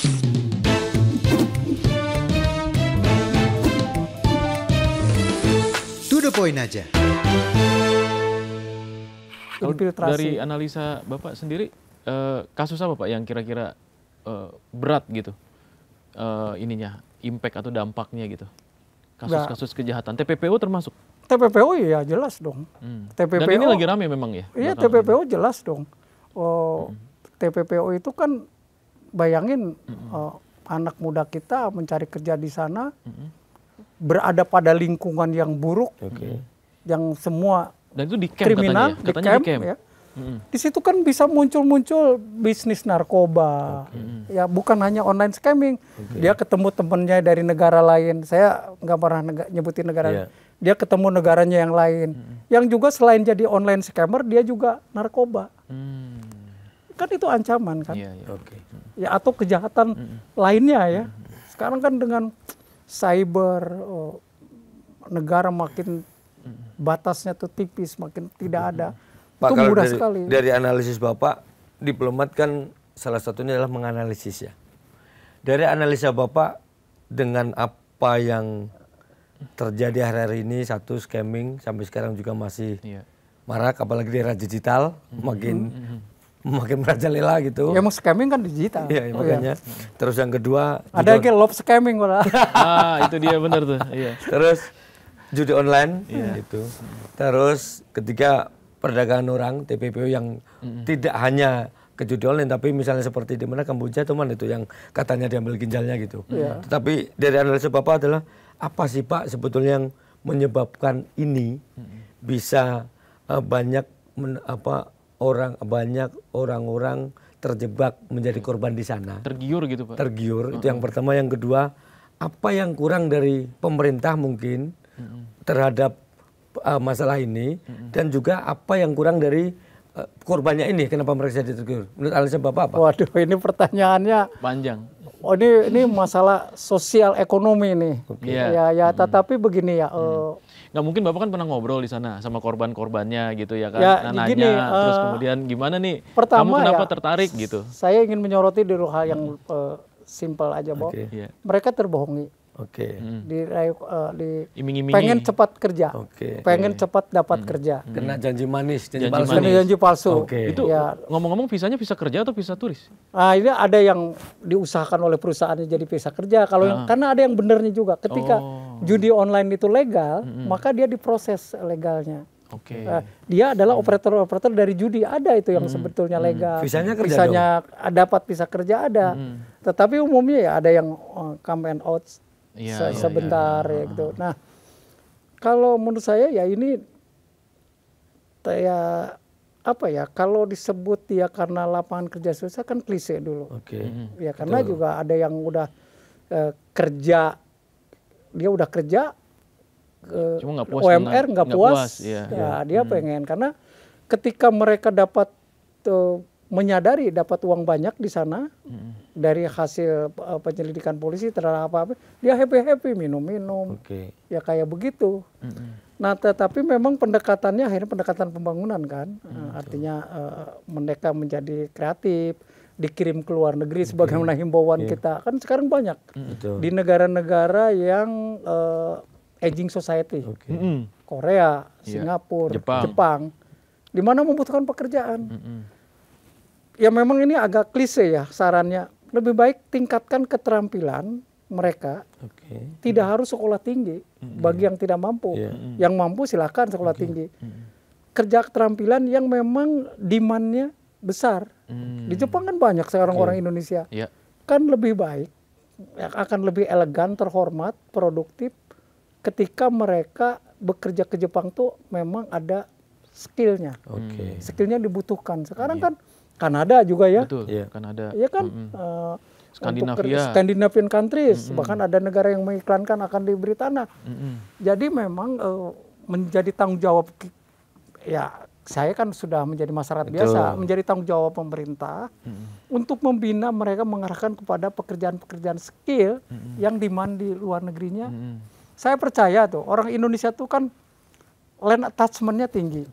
To the point aja. Kalau dari analisa Bapak sendiri, kasus apa Pak yang kira-kira berat gitu ininya, impact atau dampaknya gitu? Kasus-kasus kejahatan, TPPO termasuk? TPPO ya jelas dong. TPPO, dan ini lagi rame memang ya? Iya, TPPO jelas dong. TPPO itu kan bayangin anak muda kita mencari kerja di sana, berada pada lingkungan yang buruk, yang semua dan itu di camp kriminal, katanya di camp. Ya. Di situ kan bisa muncul bisnis narkoba, ya bukan hanya online scamming. Dia ketemu temennya dari negara lain, saya nggak pernah nyebutin negara. Dia ketemu negaranya yang lain, yang juga selain jadi online scammer, dia juga narkoba. Kan itu ancaman kan? Ya atau kejahatan lainnya ya. Sekarang kan dengan cyber, negara makin batasnya tuh tipis, makin tidak ada. Pak, itu kalau mudah sekali. Dari analisis Bapak, diplomat kan salah satunya adalah menganalisis ya. Dari analisa Bapak dengan apa yang terjadi hari-hari ini, satu scamming sampai sekarang juga masih marak, apalagi di era digital makin merajalela gitu. Ya mau scamming kan digital. Iya, makanya. Terus yang kedua ada lagi love scamming malah. Itu dia benar tuh. Terus judi online itu. Terus ketiga perdagangan orang, TPPO yang tidak hanya ke judi online, tapi misalnya seperti di mana Kamboja teman itu yang katanya diambil ginjalnya gitu. Tetapi dari analisa Bapak adalah apa sih Pak sebetulnya yang menyebabkan ini bisa banyak orang-orang terjebak menjadi korban di sana. Tergiur gitu Pak. Tergiur, itu yang pertama. Yang kedua, apa yang kurang dari pemerintah mungkin terhadap masalah ini, dan juga apa yang kurang dari korbannya ini, kenapa mereka jadi tergiur? Menurut analisa Bapak apa? Waduh, ini pertanyaannya panjang. Oh, ini masalah sosial ekonomi nih. Tetapi begini ya. Nggak mungkin Bapak kan pernah ngobrol di sana sama korban-korbannya gitu ya kan? Nanya, gini, terus kemudian gimana nih? Pertama, kamu kenapa tertarik gitu? Saya ingin menyoroti dulu hal yang simpel aja, bahwa mereka terbohongi. Pengen cepat kerja, pengen cepat dapat kerja. Kena janji manis, janji palsu. Itu ngomong-ngomong visanya visa kerja atau visa turis? Ini ada yang diusahakan oleh perusahaannya jadi visa kerja. Karena ada yang benernya juga. Ketika judi online itu legal, maka dia diproses legalnya. Dia adalah operator dari judi, ada itu yang sebetulnya legal. Visanya kerja Visanya dapat visa kerja ada. Tetapi umumnya ya ada yang come and out sebentar ya gitu. Nah, kalau menurut saya ya ini kayak apa ya, kalau disebut ya karena lapangan kerja susah kan klise dulu. Ya karena juga ada yang udah kerja, dia udah kerja cuma nggak puas UMR nggak puas. Dia pengen, karena ketika mereka dapat menyadari dapat uang banyak di sana dari hasil penyelidikan polisi terhadap apa, dia happy minum-minum, ya kayak begitu. Nah, tetapi memang pendekatannya akhirnya pendekatan pembangunan kan, artinya mereka menjadi kreatif, dikirim ke luar negeri sebagaimana himbauan kita kan sekarang banyak di negara-negara yang aging society, Korea, Singapura, Jepang, di mana membutuhkan pekerjaan. Ya memang ini agak klise ya sarannya, lebih baik tingkatkan keterampilan mereka, tidak harus sekolah tinggi bagi yang tidak mampu. Yang mampu silakan sekolah tinggi. Kerja keterampilan yang memang demand-nya besar. Di Jepang kan banyak sekarang orang Indonesia. Kan lebih baik, akan lebih elegan, terhormat, produktif ketika mereka bekerja ke Jepang tuh memang ada skillnya. Skillnya dibutuhkan. Sekarang kan Kanada juga ya. Betul, Kanada. Iya kan, Scandinavian countries, bahkan ada negara yang mengiklankan akan diberi tanah. Jadi memang menjadi tanggung jawab, ya saya kan sudah menjadi masyarakat biasa, menjadi tanggung jawab pemerintah untuk membina mereka, mengarahkan kepada pekerjaan-pekerjaan skill yang demand di luar negerinya. Saya percaya tuh, orang Indonesia tuh kan land attachment-nya tinggi.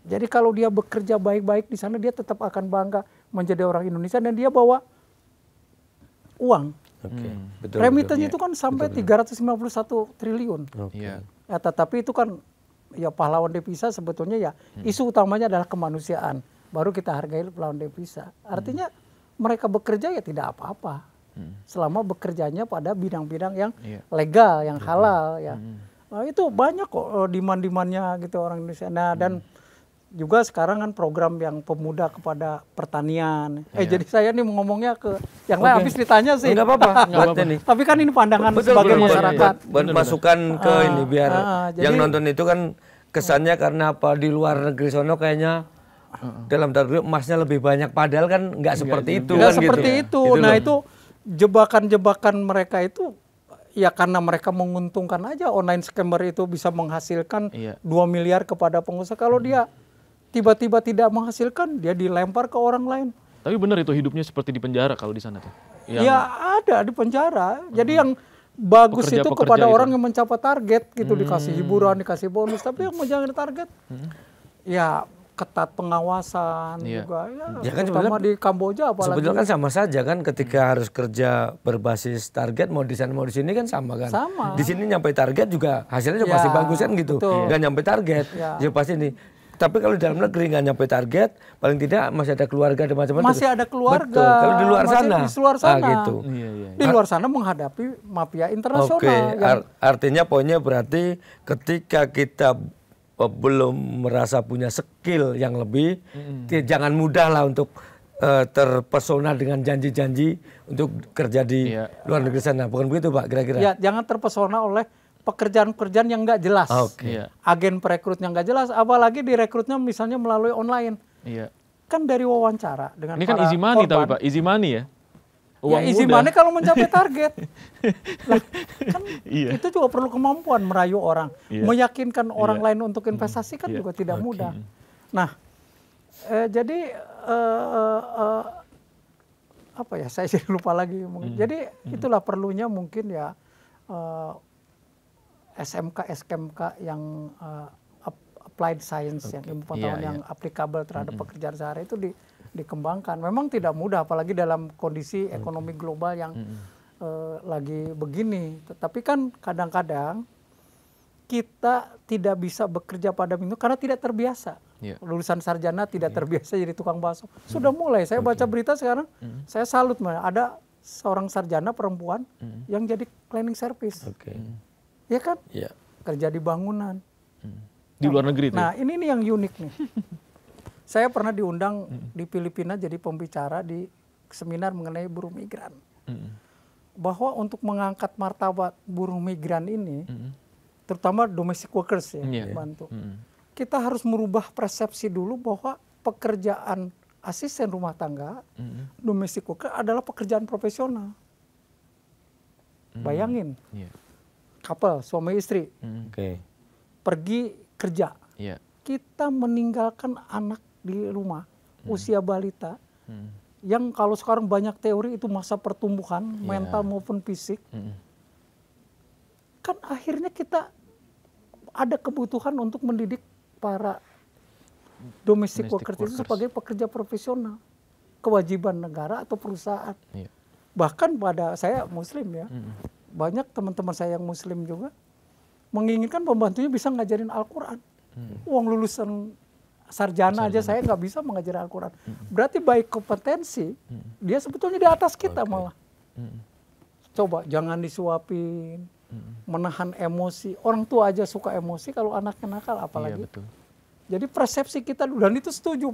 Jadi kalau dia bekerja baik-baik di sana, dia tetap akan bangga menjadi orang Indonesia, dan dia bawa uang. Oke. Betul. Remittance itu kan sampai 351 triliun. Iya. Ya, tetapi itu kan ya pahlawan devisa sebetulnya ya isu utamanya adalah kemanusiaan. Baru kita hargai pahlawan devisa. Artinya mereka bekerja ya tidak apa-apa. Selama bekerjanya pada bidang-bidang yang legal, yang halal ya. Nah, itu banyak kok demand-demandnya gitu orang Indonesia. Nah, dan juga sekarang kan program yang pemuda kepada pertanian. Jadi saya nih ngomongnya ke yang lain habis ditanya sih. Enggak apa-apa. Tapi kan ini pandangan sebagai masyarakat. Buat masukan ke ini biar yang nonton itu kan kesannya karena apa di luar negeri sono kayaknya dalam tanda kutip emasnya lebih banyak, padahal kan nggak seperti itu. Nggak kan seperti gitu. itu. Nah itu jebakan-jebakan mereka itu ya karena mereka menguntungkan aja. Online scammer itu bisa menghasilkan 2 miliar kepada pengusaha. Kalau dia tiba-tiba tidak menghasilkan, dia dilempar ke orang lain. Tapi benar itu hidupnya seperti di penjara kalau di sana tuh. Ya ada di penjara. Jadi yang bagus itu kepada orang yang mencapai target gitu, dikasih hiburan, dikasih bonus. Tapi yang menjaga target, ya ketat pengawasan juga. Ya kan terutama di Kamboja apalagi. Sebetulnya kan sama saja kan ketika harus kerja berbasis target, mau di sana mau di sini kan sama kan. Sama. Di sini nyampe target juga hasilnya pasti bagus kan gitu. Nggak nyampe target, ya pasti nih. Tapi kalau di dalam negeri nggak nyampe target, paling tidak masih ada keluarga dan macam-macam. Masih ada keluarga. Betul. Kalau di luar sana, di luar sana. Gitu. Di luar sana menghadapi mafia internasional. Oke, artinya poinnya berarti ketika kita belum merasa punya skill yang lebih, jangan mudah lah untuk terpesona dengan janji-janji untuk kerja di luar negeri sana. Bukan begitu Pak kira-kira? Ya, jangan terpesona oleh pekerjaan-pekerjaan yang nggak jelas. Agen perekrutnya nggak jelas, apalagi direkrutnya misalnya melalui online. Kan dari wawancara dengan ini kan easy money tapi Pak, easy money ya? Uang easy money kalau mencapai target. Nah, kan itu juga perlu kemampuan merayu orang. Meyakinkan orang lain untuk investasi kan juga tidak mudah. Nah, jadi apa ya, saya jadi lupa lagi. Jadi itulah perlunya mungkin ya SMK yang applied science, yang ilmu pengetahuan yang applicable terhadap pekerjaan sehari itu dikembangkan. Memang tidak mudah, apalagi dalam kondisi ekonomi global yang lagi begini. Tetapi kan kadang-kadang kita tidak bisa bekerja pada minggu karena tidak terbiasa. Lulusan sarjana tidak terbiasa jadi tukang bakso. Sudah mulai, saya baca berita sekarang, saya salut, ada seorang sarjana perempuan yang jadi cleaning service. Ya kan? Kerja di bangunan. Di luar negeri itu? Nah ini nih yang unik nih. Saya pernah diundang di Filipina jadi pembicara di seminar mengenai buruh migran. Bahwa untuk mengangkat martabat buruh migran ini, terutama domestic workers ya, bantu. Kita harus merubah persepsi dulu bahwa pekerjaan asisten rumah tangga, domestic worker adalah pekerjaan profesional. Bayangin. Couple, suami istri, pergi kerja, kita meninggalkan anak di rumah, usia balita, yang kalau sekarang banyak teori itu masa pertumbuhan, mental maupun fisik, kan akhirnya kita ada kebutuhan untuk mendidik para domestic workers itu sebagai pekerja profesional, kewajiban negara atau perusahaan. Bahkan pada saya Muslim ya, banyak teman-teman saya yang Muslim juga menginginkan pembantunya bisa ngajarin Al-Quran. Uang lulusan sarjana aja saya nggak bisa mengajar Al-Quran. Berarti baik kompetensi, dia sebetulnya di atas kita malah. Coba jangan disuapin, menahan emosi. Orang tua aja suka emosi, kalau anaknya nakal apalagi. Jadi persepsi kita, dan itu setuju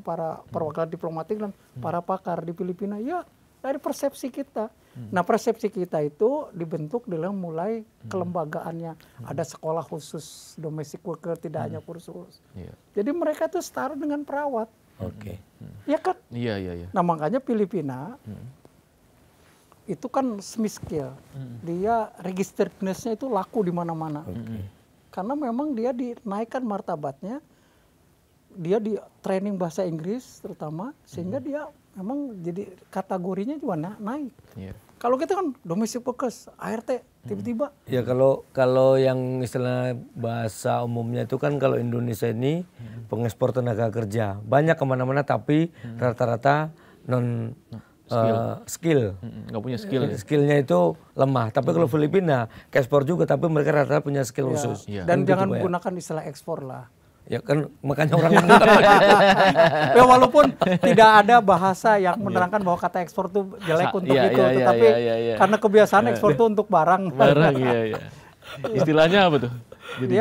para perwakilan diplomatik dan para pakar di Filipina, ya dari persepsi kita. Nah persepsi kita itu dibentuk dalam mulai kelembagaannya. Ada sekolah khusus domestic worker, tidak hanya kursus. Jadi mereka tuh setara dengan perawat. Ya kan? Nah makanya Filipina itu kan semi skill. Dia registered nurse-nya itu laku di mana-mana. Karena memang dia dinaikkan martabatnya. Dia di training bahasa Inggris terutama, sehingga dia memang jadi kategorinya juga naik. Kalau kita kan domestic workers, ART, tiba-tiba. Ya kalau yang istilah bahasa umumnya itu kan kalau Indonesia ini pengekspor tenaga kerja. Banyak kemana-mana tapi rata-rata skill. Nggak punya skill. Ya? Skillnya itu lemah. Tapi kalau Filipina ekspor juga, tapi mereka rata-rata punya skill khusus. Dan jangan gunakan istilah ekspor lah. Ya kan makanya orang ya walaupun tidak ada bahasa yang menerangkan bahwa kata ekspor itu jelek untuk itu, tetapi karena kebiasaan ekspor itu untuk barang. Iya. Istilahnya apa tuh? Jadi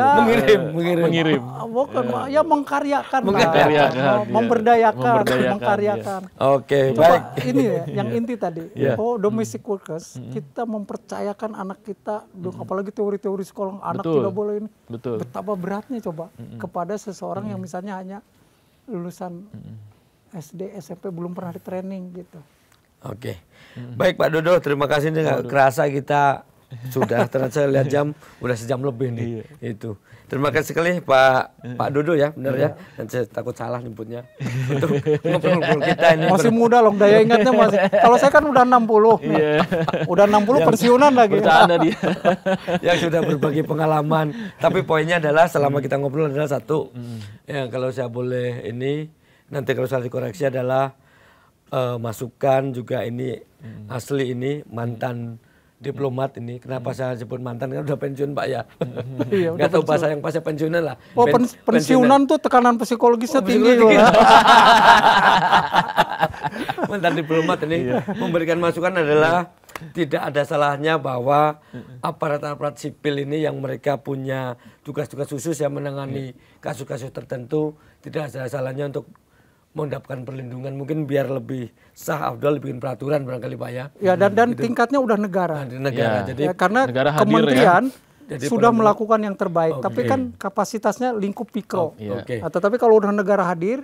mengirim. Bukan, ya mengkaryakan, memberdayakan. Oke, coba, baik. Ini ya, yang inti tadi. Domestic workers, kita mempercayakan anak kita, apalagi teori-teori sekolah anak tidak boleh ini. Betapa beratnya coba kepada seseorang yang misalnya hanya lulusan SD, SMP belum pernah di training gitu. Oke, baik Pak Dodo, terima kasih nih. Kerasa kita sudah ternyata saya lihat jam udah sejam lebih nih. Itu terima kasih sekali Pak Dodo ya, benar ya, dan saya takut salah nyebutnya untuk ngobrol kita ini. Masih muda loh, daya ingatnya masih, kalau saya kan udah 60 udah 60 pensiunan lagi dia. Yang sudah berbagi pengalaman, tapi poinnya adalah selama kita ngobrol adalah satu yang kalau saya boleh ini nanti kalau salah dikoreksi adalah masukan juga ini asli ini mantan diplomat ini. Kenapa saya sebut mantan, kan udah pensiun Pak ya. Nggak tahu bahasa yang pasnya pensiunan lah. Pensiunan tuh tekanan psikologisnya tinggi. Mantan diplomat ini memberikan masukan adalah tidak ada salahnya bahwa aparat-aparat sipil ini yang mereka punya tugas-tugas khusus yang menangani kasus-kasus tertentu, tidak ada salahnya untuk mendapatkan perlindungan, mungkin biar lebih sah, afdal bikin peraturan barangkali Pak ya. Ya dan gitu. Tingkatnya udah negara. Jadi karena negara kementerian sudah melakukan yang terbaik, tapi kan kapasitasnya lingkup mikro. Tetapi kalau udah negara hadir,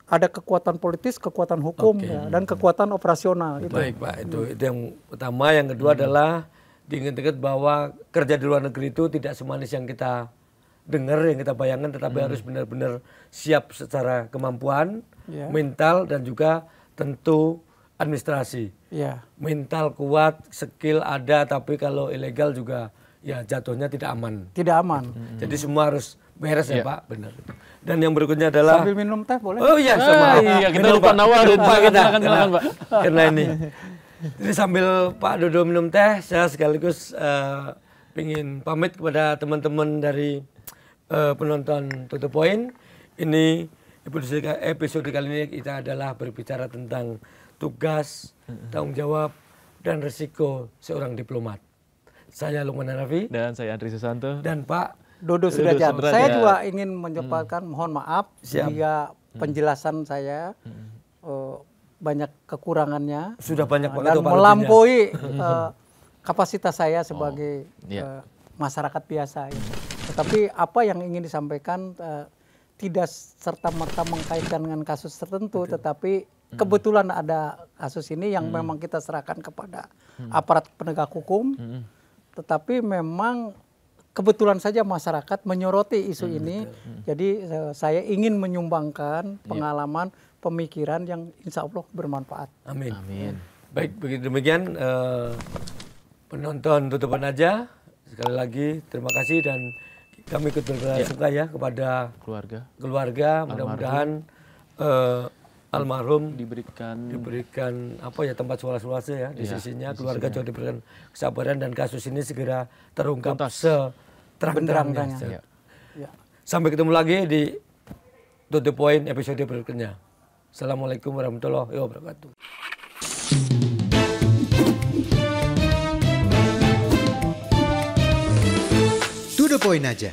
ada kekuatan politis, kekuatan hukum dan kekuatan operasional. Gitu. Baik Pak, itu yang pertama. Yang kedua adalah diingat-ingat bahwa kerja di luar negeri itu tidak semanis yang kita dengar, yang kita bayangkan, tetapi harus benar-benar siap secara kemampuan, mental, dan juga tentu administrasi. Mental kuat, skill ada, tapi kalau ilegal juga ya jatuhnya tidak aman. Tidak aman. Jadi semua harus beres ya Pak, benar. Dan yang berikutnya adalah sambil minum teh boleh? Oh iya, sama. Kita lupa nawarin Pak. Silakan Pak. Karena ini. Jadi sambil Pak Dodo minum teh, saya sekaligus ingin pamit kepada teman-teman dari penonton To The Point. Ini episode kali ini kita adalah berbicara tentang tugas, tanggung jawab, dan resiko seorang diplomat. Saya Lukman Hanafi. Dan saya Andri Susanto. Dan Pak Dodo Sudrajat. Saya juga ingin menyampaikan mohon maaf jika penjelasan saya banyak kekurangannya. Sudah banyak dan melampaui kapasitas saya sebagai masyarakat biasa. Tetapi apa yang ingin disampaikan tidak serta-merta mengkaitkan dengan kasus tertentu, tetapi kebetulan ada kasus ini yang memang kita serahkan kepada aparat penegak hukum, tetapi memang kebetulan saja masyarakat menyoroti isu ini, jadi saya ingin menyumbangkan pengalaman, pemikiran yang insya Allah bermanfaat. Amin. Baik, begitu demikian penonton tutupan aja. Sekali lagi terima kasih dan kami ikut berbelasungkawa ya kepada keluarga. Mudah-mudahan almarhum diberikan apa ya tempat sholat ya di sisinya. Keluarga juga diberikan kesabaran dan kasus ini segera terungkap seterang-terangnya. Sampai ketemu lagi di To The Point episode berikutnya. Assalamualaikum warahmatullahi wabarakatuh. To The Point aja.